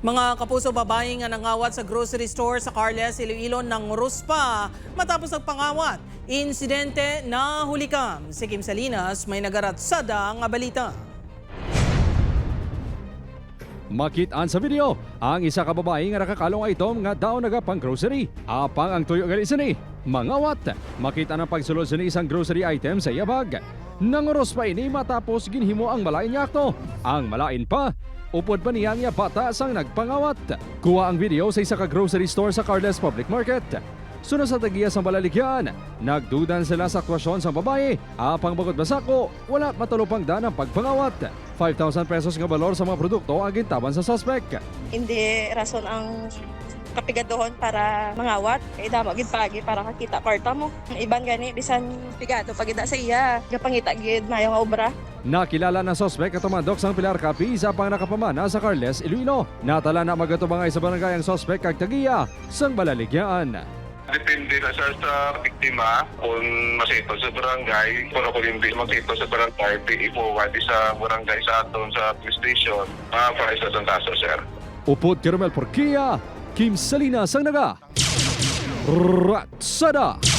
Mga kapuso, babae nga nangawat sa grocery store sa Carles, Iloilo ng Ruspa matapos nagpangawat. Insidente na hulikam. Si Kim Salinas may nagaratsada nga balita. Makitaan sa video, ang isa ka babae nga nakakalong item nga daw nagapang grocery. Apang ang tuyo gali sini, mangawat. Makita ng pagsulod sini isang grocery item sa iyabag. Nanguros pa ini matapos ginhimo ang malain niya akto. Ang malain pa, upod pa niya nga bata sang nagpangawat. Kuha ang video sa isa ka grocery store sa Carles Public Market. Sunod sa tagiya sa balaligyan, nagdudan sila sa aktwasyon sa babae. Apang bagod basako, wala matulupang dan ang pagpangawat. 5,000 pesos nga balor sa mga produkto ang gintaban sa suspect. Hindi rason ang kapigadohon para mangawat. Kaya damo gid pagi para kakita kwarta mo. Ang iban gani bisan pigado pagida sa iya. Gapangita gid mayo nga obra. Nakilala ng suspect at tumandok sang Pilar Capi sa pang nakapamana sa Carles, Iloilo. Natala na magatubangay sa barangay ang suspect kag tagiya sang balaligyan. Depende na sa biktima kung masito sa barangay. Kung ako hindi masito sa barangay, i-forward sa barangay sa aton sa police station. Para sa kaso, sir. Upod Caramel Porquia, Kim Salinas ang naga. Ratsada!